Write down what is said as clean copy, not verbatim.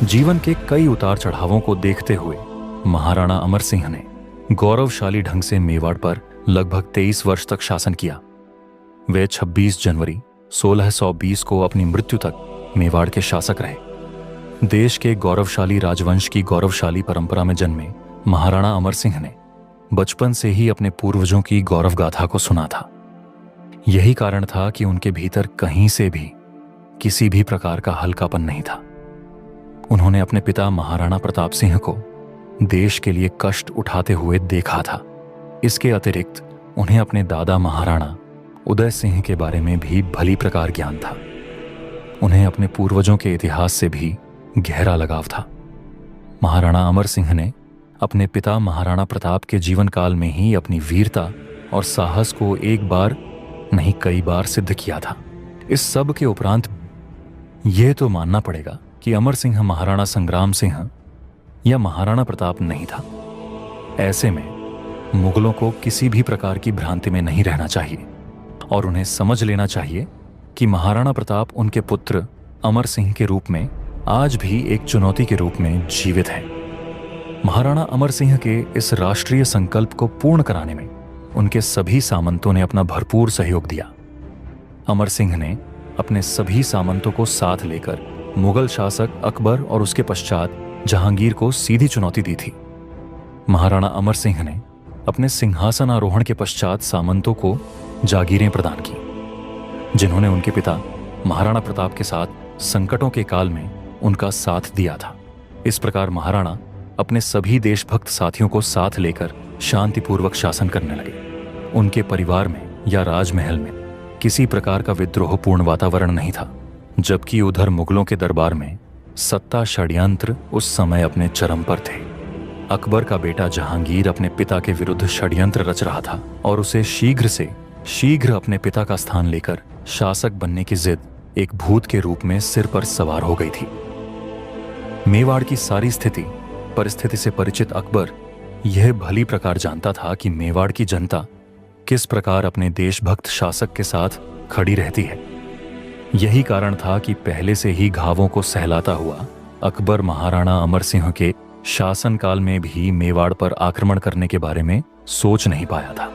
जीवन के कई उतार चढ़ावों को देखते हुए महाराणा अमर सिंह ने गौरवशाली ढंग से मेवाड़ पर लगभग 23 वर्ष तक शासन किया। वे 26 जनवरी 1620 को अपनी मृत्यु तक मेवाड़ के शासक रहे। देश के गौरवशाली राजवंश की गौरवशाली परंपरा में जन्मे महाराणा अमर सिंह ने बचपन से ही अपने पूर्वजों की गौरव गाथा को सुना था। यही कारण था कि उनके भीतर कहीं से भी किसी भी प्रकार का हल्कापन नहीं था। उन्होंने अपने पिता महाराणा प्रताप सिंह को देश के लिए कष्ट उठाते हुए देखा था। इसके अतिरिक्त उन्हें अपने दादा महाराणा उदय सिंह के बारे में भी भली प्रकार ज्ञान था। उन्हें अपने पूर्वजों के इतिहास से भी गहरा लगाव था। महाराणा अमर सिंह ने अपने पिता महाराणा प्रताप के जीवन काल में ही अपनी वीरता और साहस को एक बार नहीं कई बार सिद्ध किया था। इस सब के उपरांत यह तो मानना पड़ेगा कि अमर सिंह महाराणा संग्राम सिंह या महाराणा प्रताप नहीं था। ऐसे में मुगलों को किसी भी प्रकार की भ्रांति में नहीं रहना चाहिए और उन्हें समझ लेना चाहिए कि महाराणा प्रताप उनके पुत्र अमर सिंह के रूप में आज भी एक चुनौती के रूप में जीवित है। महाराणा अमर सिंह के इस राष्ट्रीय संकल्प को पूर्ण कराने में उनके सभी सामंतों ने अपना भरपूर सहयोग दिया। अमर सिंह ने अपने सभी सामंतों को साथ लेकर मुगल शासक अकबर और उसके पश्चात जहांगीर को सीधी चुनौती दी थी। महाराणा अमर सिंह ने अपने सिंहासन आरोहण के पश्चात सामंतों को जागीरें प्रदान की, जिन्होंने उनके पिता महाराणा प्रताप के साथ संकटों के काल में उनका साथ दिया था। इस प्रकार महाराणा अपने सभी देशभक्त साथियों को साथ लेकर शांतिपूर्वक शासन करने लगे। उनके परिवार में या राजमहल में किसी प्रकार का विद्रोहपूर्ण वातावरण नहीं था, जबकि उधर मुगलों के दरबार में सत्ता षड्यंत्र उस समय अपने चरम पर थे। अकबर का बेटा जहांगीर अपने पिता के विरुद्ध षड्यंत्र रच रहा था और उसे शीघ्र से शीघ्र अपने पिता का स्थान लेकर शासक बनने की जिद एक भूत के रूप में सिर पर सवार हो गई थी। मेवाड़ की सारी परिस्थिति से परिचित अकबर यह भली प्रकार जानता था कि मेवाड़ की जनता किस प्रकार अपने देशभक्त शासक के साथ खड़ी रहती है। यही कारण था कि पहले से ही घावों को सहलाता हुआ अकबर महाराणा अमर सिंह के शासनकाल में भी मेवाड़ पर आक्रमण करने के बारे में सोच नहीं पाया था।